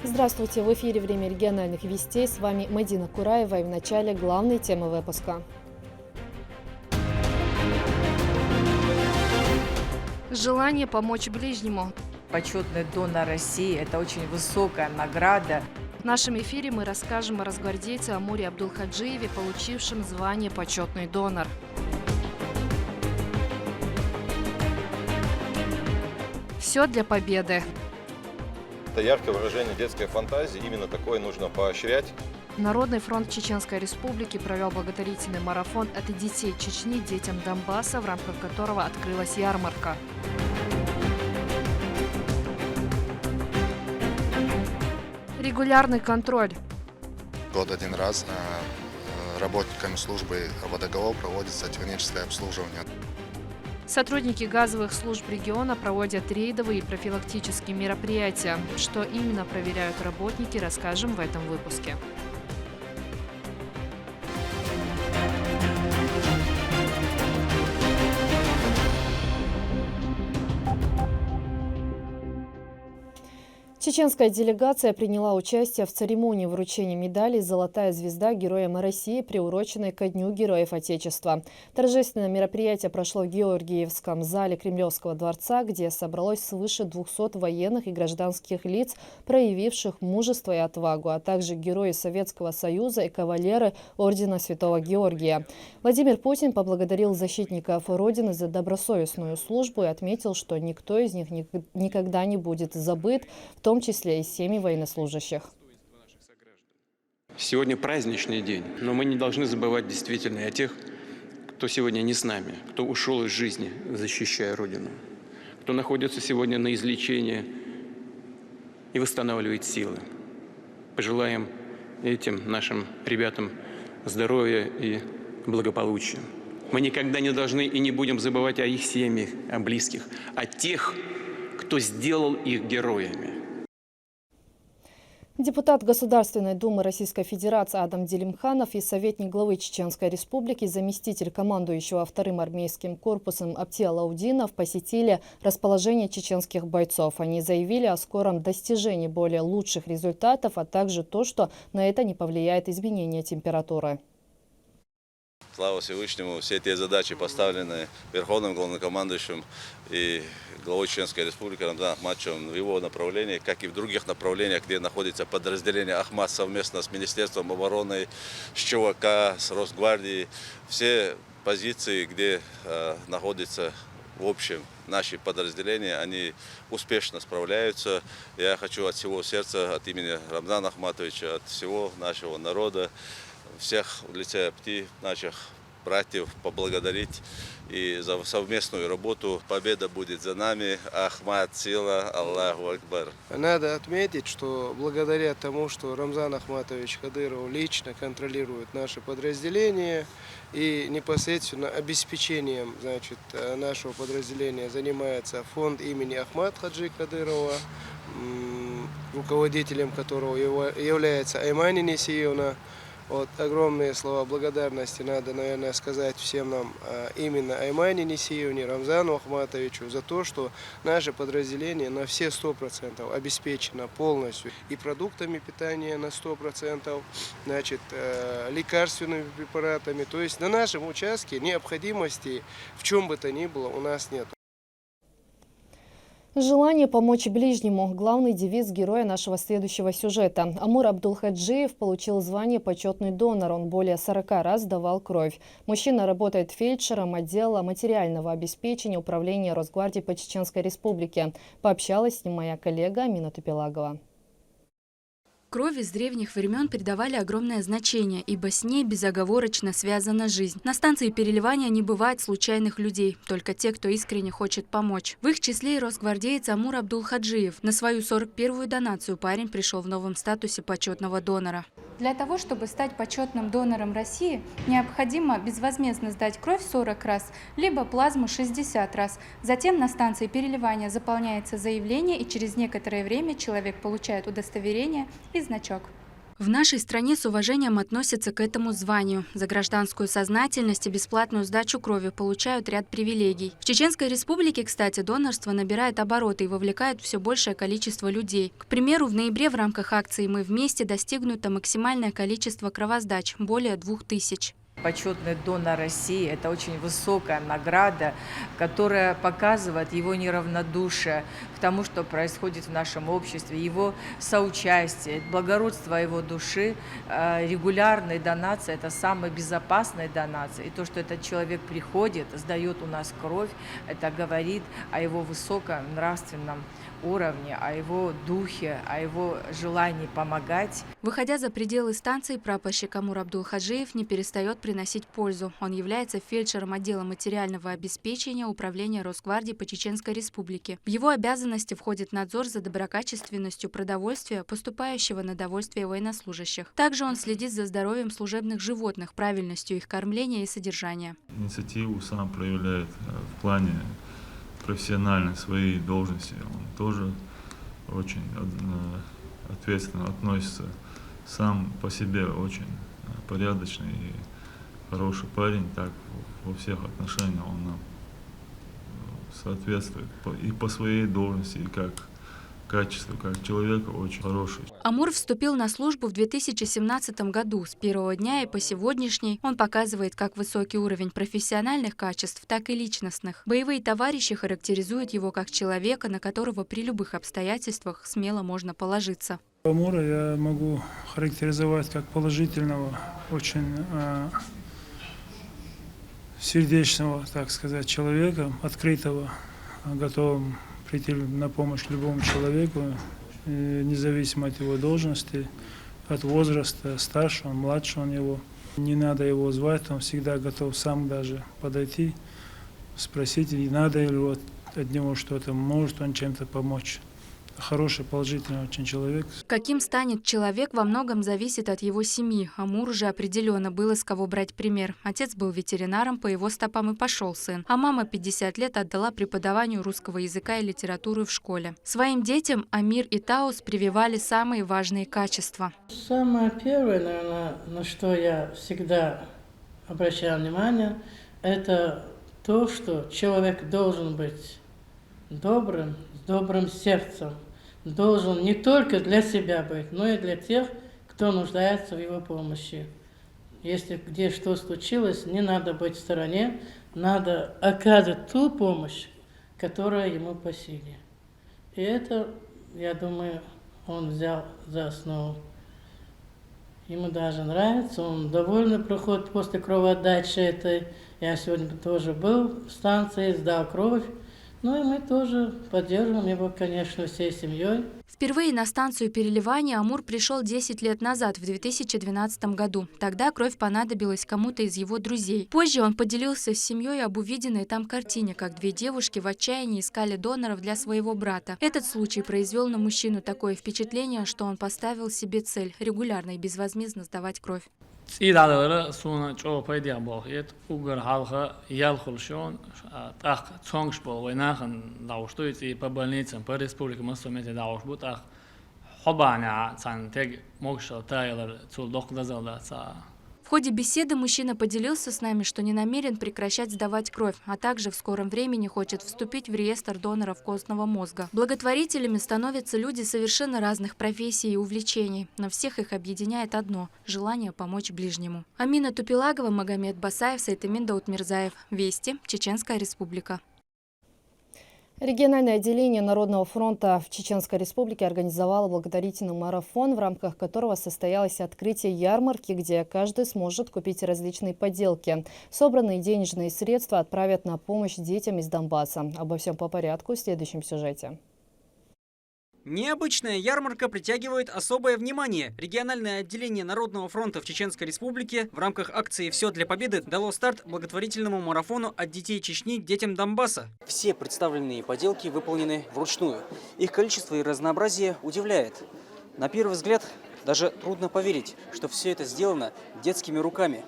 Здравствуйте! В эфире «Время региональных вестей». С вами Мадина Кураева и в начале главные темы выпуска. Желание помочь ближнему. Почетный донор России – это очень высокая награда. В нашем эфире мы расскажем о росгвардейце Амуре Абдулхаджиеве, получившем звание «Почетный донор». Все для победы. Это яркое выражение детской фантазии, именно такое нужно поощрять. Народный фронт Чеченской Республики провел благотворительный марафон от детей Чечни детям Донбасса, в рамках которого открылась ярмарка. Регулярный контроль. Год один раз работниками службы ВДГО проводится техническое обслуживание. Сотрудники газовых служб региона проводят рейдовые и профилактические мероприятия. Что именно проверяют работники, расскажем в этом выпуске. Чеченская делегация приняла участие в церемонии вручения медали «Золотая звезда Героям России», приуроченной ко Дню Героев Отечества. Торжественное мероприятие прошло в Георгиевском зале Кремлевского дворца, где собралось свыше 200 военных и гражданских лиц, проявивших мужество и отвагу, а также герои Советского Союза и кавалеры Ордена Святого Георгия. Владимир Путин поблагодарил защитников Родины за добросовестную службу и отметил, что никто из них никогда не будет забыт, в том числе и семьи военнослужащих. Сегодня праздничный день, но мы не должны забывать действительно и о тех, кто сегодня не с нами, кто ушел из жизни, защищая Родину, кто находится сегодня на излечении и восстанавливает силы. Пожелаем этим нашим ребятам здоровья и благополучия. Мы никогда не должны и не будем забывать о их семьях, о близких, о тех, кто сделал их героями. Депутат Государственной Думы Российской Федерации Адам Делимханов и советник главы Чеченской Республики, заместитель командующего Вторым армейским корпусом Аптия Лаудинов посетили расположение чеченских бойцов. Они заявили о скором достижении более лучших результатов, а также то, что на это не повлияет изменение температуры. Слава Всевышнему, все те задачи, поставленные Верховным главнокомандующим и главой Чеченской Республики Рамзаном Ахматовичем в его направлении, как и в других направлениях, где находится подразделение Ахмат совместно с Министерством обороны, с ЧВК, с Росгвардией. Все позиции, где находятся в общем наши подразделения, они успешно справляются. Я хочу от всего сердца, от имени Рамзана Ахматовича, от всего нашего народа, всех в лице Апти, наших братьев, поблагодарить и за совместную работу. Победа будет за нами. Ахмат, сила, Аллаху Акбар. Надо отметить, что благодаря тому, что Рамзан Ахматович Кадыров лично контролирует наши подразделения и непосредственно обеспечением, нашего подразделения занимается фонд имени Ахмат Хаджи Кадырова, руководителем которого является Аймани Несиевна. Вот, огромные слова благодарности надо, наверное, сказать всем нам, именно Аймани Несиевне, Рамзану Ахматовичу, за то, что наше подразделение на все 100% обеспечено полностью и продуктами питания на 100%, лекарственными препаратами. То есть на нашем участке необходимости в чем бы то ни было у нас нет. Желание помочь ближнему – главный девиз героя нашего следующего сюжета. Амур Абдулхаджиев получил звание «Почетный донор». Он более 40 раз давал кровь. Мужчина работает фельдшером отдела материального обеспечения Управления Росгвардии по Чеченской Республике. Пообщалась с ним моя коллега Амина Тупелагова. Крови с древних времен придавали огромное значение, ибо с ней безоговорочно связана жизнь. На станции переливания не бывает случайных людей, только те, кто искренне хочет помочь. В их числе и росгвардеец Амур Абдулхаджиев. На свою 41-ю донацию парень пришел в новом статусе почетного донора. Для того, чтобы стать почетным донором России, необходимо безвозмездно сдать кровь 40 раз, либо плазму 60 раз. Затем на станции переливания заполняется заявление, и через некоторое время человек получает удостоверение и значок. В нашей стране с уважением относятся к этому званию. За гражданскую сознательность и бесплатную сдачу крови получают ряд привилегий. В Чеченской Республике, кстати, донорство набирает обороты и вовлекает все большее количество людей. К примеру, в ноябре в рамках акции «Мы вместе» достигнуто максимальное количество кровосдач – более 2000. Почетный донор России – это очень высокая награда, которая показывает его неравнодушие к тому, что происходит в нашем обществе, его соучастие, благородство его души. Регулярные донации – это самые безопасные донации. И то, что этот человек приходит, сдает у нас кровь, это говорит о его высоком нравственном уровне, о его духе, о его желании помогать. Выходя за пределы станции, прапорщик Амур Абдулхаджиев не перестает приносить пользу. Он является фельдшером отдела материального обеспечения Управления Росгвардии по Чеченской Республике. В его обязанности входит надзор за доброкачественностью продовольствия, поступающего на довольствие военнослужащих. Также он следит за здоровьем служебных животных, правильностью их кормления и содержания. Инициативу сам проявляет в плане профессиональной своей должности. Он тоже очень ответственно относится. Сам по себе очень порядочный и хороший парень. Так во всех отношениях он нам соответствует. И по своей должности, и как качество, как человека очень хороший. Амур вступил на службу в 2017 году. С первого дня и по сегодняшний он показывает как высокий уровень профессиональных качеств, так и личностных. Боевые товарищи характеризуют его как человека, на которого при любых обстоятельствах смело можно положиться. Амура я могу характеризовать как положительного, очень сердечного, так сказать, человека, открытого, готовым прийти на помощь любому человеку, независимо от его должности, от возраста, старше он, младше он его. Не надо его звать, он всегда готов сам даже подойти, спросить, не надо ли от него что-то, может он чем-то помочь. Хороший, положительный очень человек. Каким станет человек, во многом зависит от его семьи. Амуру же определенно было с кого брать пример. Отец был ветеринаром, по его стопам и пошел сын. А мама 50 лет отдала преподаванию русского языка и литературы в школе. Своим детям Амир и Таус прививали самые важные качества. Самое первое, наверное, на что я всегда обращаю внимание, это то, что человек должен быть добрым, с добрым сердцем. Должен не только для себя быть, но и для тех, кто нуждается в его помощи. Если где что случилось, не надо быть в стороне, надо оказывать ту помощь, которая ему по силе. И это, я думаю, он взял за основу. Ему даже нравится, он довольно проходит после кровоотдачи этой. Я сегодня тоже был в станции, сдал кровь. Ну и мы тоже поддерживаем его, конечно, всей семьей. Впервые на станцию переливания Амур пришел 10 лет назад, в 2012 году. Тогда кровь понадобилась кому-то из его друзей. Позже он поделился с семьей об увиденной там картине, как две девушки в отчаянии искали доноров для своего брата. Этот случай произвел на мужчину такое впечатление, что он поставил себе цель регулярно и безвозмездно сдавать кровь. Идалары суна чопайдя болхет угар халха ялхулшон так цонгшбол войнахан дауштует и по больницам по республике Мосомете даушбут ах хобаня цантег могшал тайлер цулдох дазалдаца. В ходе беседы мужчина поделился с нами, что не намерен прекращать сдавать кровь, а также в скором времени хочет вступить в реестр доноров костного мозга. Благотворителями становятся люди совершенно разных профессий и увлечений, но всех их объединяет одно – желание помочь ближнему. Амина Тупилагова, Магомед Басаев, Сайтамин Даутмирзаев. Вести. Чеченская Республика. Региональное отделение Народного фронта в Чеченской Республике организовало благотворительный марафон, в рамках которого состоялось открытие ярмарки, где каждый сможет купить различные поделки. Собранные денежные средства отправят на помощь детям из Донбасса. Обо всем по порядку в следующем сюжете. Необычная ярмарка притягивает особое внимание. Региональное отделение Народного фронта в Чеченской Республике в рамках акции «Все для победы» дало старт благотворительному марафону от детей Чечни к детям Донбасса. Все представленные поделки выполнены вручную. Их количество и разнообразие удивляет. На первый взгляд даже трудно поверить, что все это сделано детскими руками.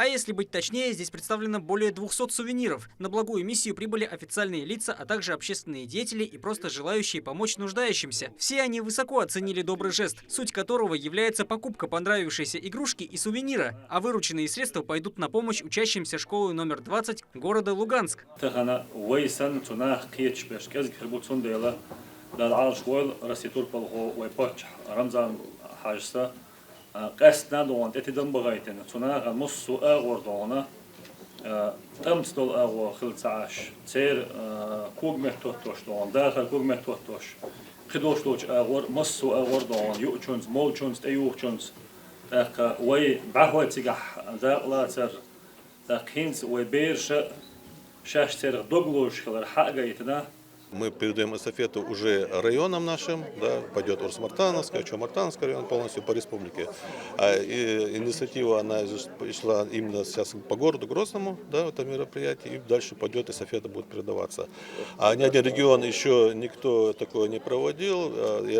А если быть точнее, здесь представлено более 200 сувениров. На благую миссию прибыли официальные лица, а также общественные деятели и просто желающие помочь нуждающимся. Все они высоко оценили добрый жест, суть которого является покупка понравившейся игрушки и сувенира, а вырученные средства пойдут на помощь учащимся школы номер 20 города Луганск. قصد ندارند اتدام بغایتن چون مصو آوردانه تمثل آور خلصعش سر کوگ مهتوش دان داخل کوگ مهتوش خدوش توش آور مصو آوردان یوچونز مولچونز تیوچونز داخل وی بعوض سیگه داخل سر داخلینز وی بیرش شش سر دوغلوش خلر حقیقتنا. Мы передаем эстафету уже районам нашим, да, пойдет Урс-Мартановская, Чо-Мартановский район полностью по республике. А инициатива, она шла именно сейчас по городу Грозному, да, это мероприятие, и дальше пойдет эстафета, будет передаваться. А ни один регион еще никто такое не проводил.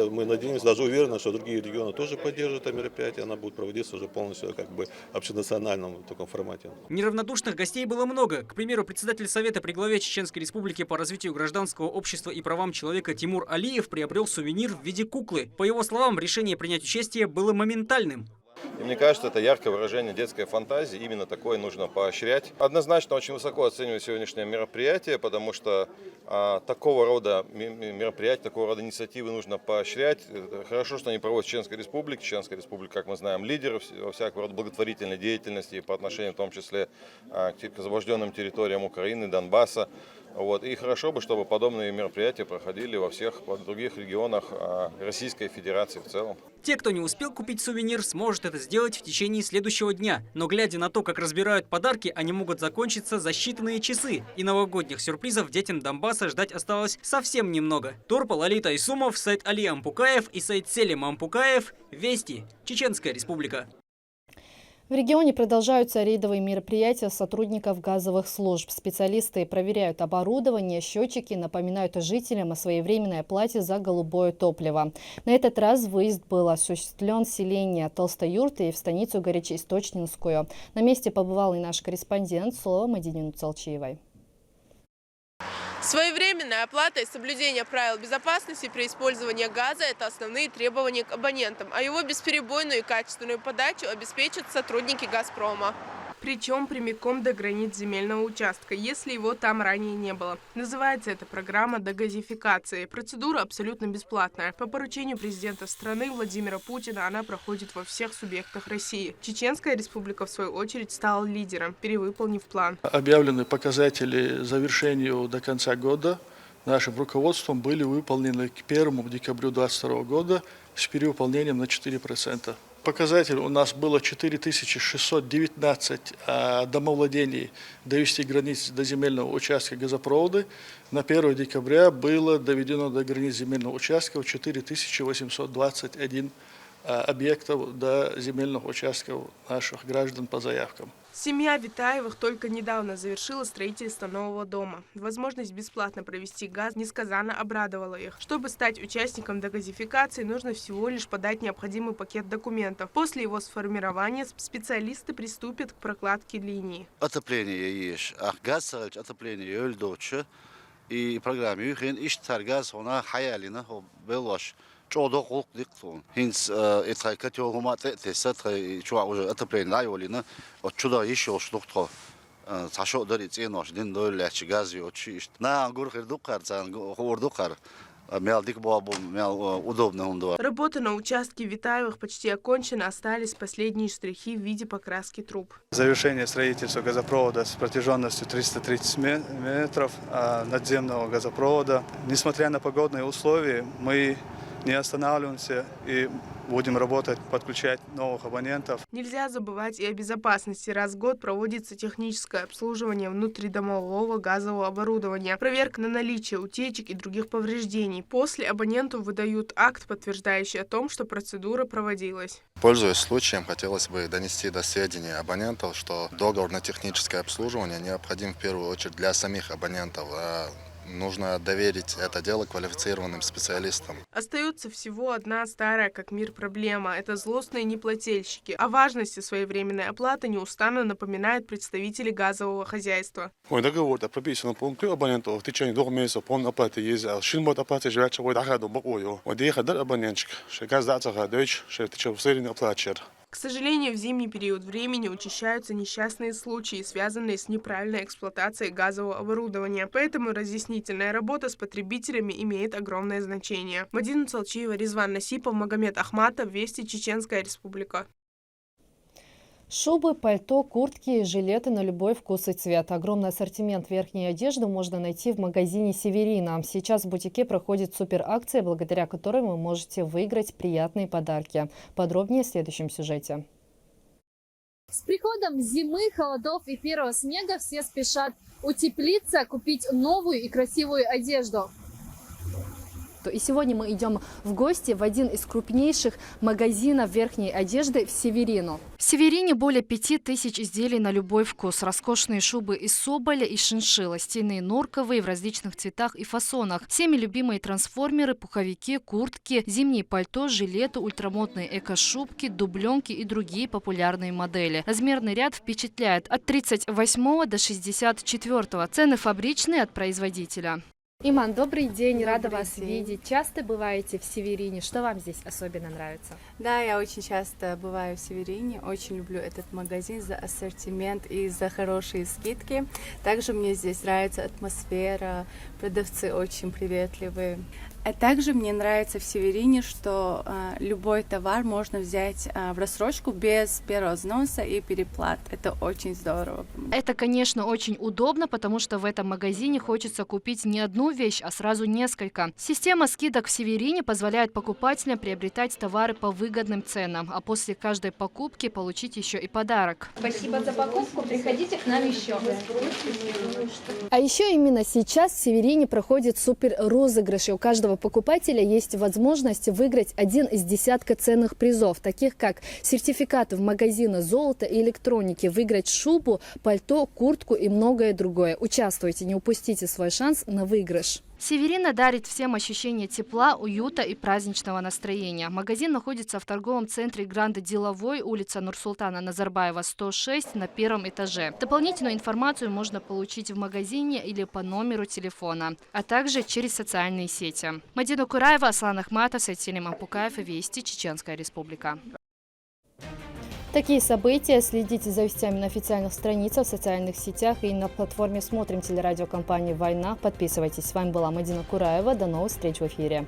Мы надеемся, даже уверены, что другие регионы тоже поддержат это мероприятие, она будет проводиться уже полностью как бы общенациональном таком формате. Неравнодушных гостей было много. К примеру, председатель Совета при главе Чеченской Республики по развитию гражданского общества и правам человека Тимур Алиев приобрел сувенир в виде куклы. По его словам, решение принять участие было моментальным. И мне кажется, это яркое выражение детской фантазии, именно такое нужно поощрять. Однозначно очень высоко оцениваю сегодняшнее мероприятие, потому что такого рода мероприятия, такого рода инициативы нужно поощрять. Хорошо, что они проводят в Чеченской Республике. Чеченская Республика, как мы знаем, лидер во всякого рода благотворительной деятельности по отношению в том числе к освобожденным территориям Украины, Донбасса. Вот. И хорошо бы, чтобы подобные мероприятия проходили во всех других регионах Российской Федерации в целом. Те, кто не успел купить сувенир, сможет это сделать в течение следующего дня. Но глядя на то, как разбирают подарки, они могут закончиться за считанные часы. И новогодних сюрпризов детям Донбасса ждать осталось совсем немного. Турпа, Лолита Исумов, сайт Али Ампукаев и сайт Селим Ампукаев. Вести. Чеченская Республика. В регионе продолжаются рейдовые мероприятия сотрудников газовых служб. Специалисты проверяют оборудование, счетчики, напоминают жителям о своевременной оплате за голубое топливо. На этот раз выезд был осуществлен с селения Толстоюрты в станицу Горячеисточнинскую. На месте побывал и наш корреспондент, слово Мадинину Целчиевой. Своевременная оплата и соблюдение правил безопасности при использовании газа – это основные требования к абонентам, а его бесперебойную и качественную подачу обеспечат сотрудники «Газпрома». Причем прямиком до границ земельного участка, если его там ранее не было. Называется эта программа дегазификации. Процедура абсолютно бесплатная. По поручению президента страны Владимира Путина она проходит во всех субъектах России. Чеченская Республика, в свою очередь, стала лидером, перевыполнив план. Объявлены показатели завершению до конца года. Нашим руководством были выполнены к 1 декабрю 2022 года с перевыполнением на 4%. Показатель у нас было 4619 домовладений довести границ до земельного участка газопровода. На 1 декабря было доведено до границ земельного участка 4821 объектов до земельных участков наших граждан по заявкам. Семья Витаевых только недавно завершила строительство нового дома. Возможность бесплатно провести газ несказанно обрадовала их. Чтобы стать участником дегазификации, нужно всего лишь подать необходимый пакет документов. После его сформирования специалисты приступят к прокладке линии. Отопление есть, а газ отопление өлдөөчү и программе хин иштар газ она хаялина белош. Чодо холк диктон. Хинс это котел гумат тесат чуа уже отопление лайолина. От чудо еще штука. Сашо дарит ценош дин доляч газ йочи. На гурхер дукар цан хордукар. Работа на участке Витаевых почти окончена, остались последние штрихи в виде покраски труб. Завершение строительства газопровода с протяженностью 330 метров надземного газопровода. Несмотря на погодные условия, мы не останавливаемся и будем работать, подключать новых абонентов. Нельзя забывать и о безопасности. Раз в год проводится техническое обслуживание внутридомового газового оборудования, проверка на наличие утечек и других повреждений. После абоненту выдают акт, подтверждающий о том, что процедура проводилась. Пользуясь случаем, хотелось бы донести до сведения абонентов, что договор на техническое обслуживание необходим в первую очередь для самих абонентов. нужно доверить это дело квалифицированным специалистам. Остается всего одна старая как мир проблема – это злостные неплательщики. О важности своевременной оплаты неустанно напоминают представители газового хозяйства. Договор прописан пункту абоненту в течение 2 месяцев он оплаты есть, а шильмот оплаты живет чего доходу бокою. Вот ехать до абонентчик, что газ даться ходить, что ты чего все время оплачиваешь. К сожалению, в зимний период времени учащаются несчастные случаи, связанные с неправильной эксплуатацией газового оборудования. Поэтому разъяснительная работа с потребителями имеет огромное значение. Мадина Цалчиева, Резван Насипов, Магомед Ахматов, Вести, Чеченская Республика. Шубы, пальто, куртки и жилеты на любой вкус и цвет. Огромный ассортимент верхней одежды можно найти в магазине «Северина». Сейчас в бутике проходит суперакция, благодаря которой вы можете выиграть приятные подарки. Подробнее в следующем сюжете. С приходом зимы, холодов и первого снега все спешат утеплиться, купить новую и красивую одежду. И сегодня мы идем в гости в один из крупнейших магазинов верхней одежды в Северину. В Северине более 5000 изделий на любой вкус. Роскошные шубы из соболя и шиншилла, стильные норковые в различных цветах и фасонах. Всеми любимые трансформеры, пуховики, куртки, зимние пальто, жилеты, ультрамодные эко-шубки, дубленки и другие популярные модели. Размерный ряд впечатляет от 38 до 64. Цены фабричные от производителя. Иман, добрый день, рада вас видеть. Часто бываете в Северине? Что вам здесь особенно нравится? Да, я очень часто бываю в Северине, очень люблю этот магазин за ассортимент и за хорошие скидки. Также мне здесь нравится атмосфера, продавцы очень приветливые. А также мне нравится в Северине, что любой товар можно взять в рассрочку без первого взноса и переплат. Это очень здорово. Это, конечно, очень удобно, потому что в этом магазине хочется купить не одну вещь, а сразу несколько. Система скидок в Северине позволяет покупателям приобретать товары по выгодным ценам, а после каждой покупки получить еще и подарок. Спасибо за покупку, приходите к нам еще. А еще именно сейчас в Северине проходит супер розыгрыш, и у каждого покупателя есть возможность выиграть один из десятка ценных призов, таких как сертификаты в магазины золота и электроники, выиграть шубу, пальто, куртку и многое другое. Участвуйте, не упустите свой шанс на выигрыш. Северина дарит всем ощущение тепла, уюта и праздничного настроения. Магазин находится в торговом центре Гранде Деловой, улица Нурсултана Назарбаева, 106, на 1-м этаже. Дополнительную информацию можно получить в магазине или по номеру телефона, а также через социальные сети. Мадина Кураева, Аслан Ахматов, Сайтилим Ампукаев, Вести, Чеченская Республика. Такие события следите за вестями на официальных страницах, в социальных сетях и на платформе «Смотрим» телерадиокомпании «Война». Подписывайтесь. С вами была Мадина Кураева. До новых встреч в эфире.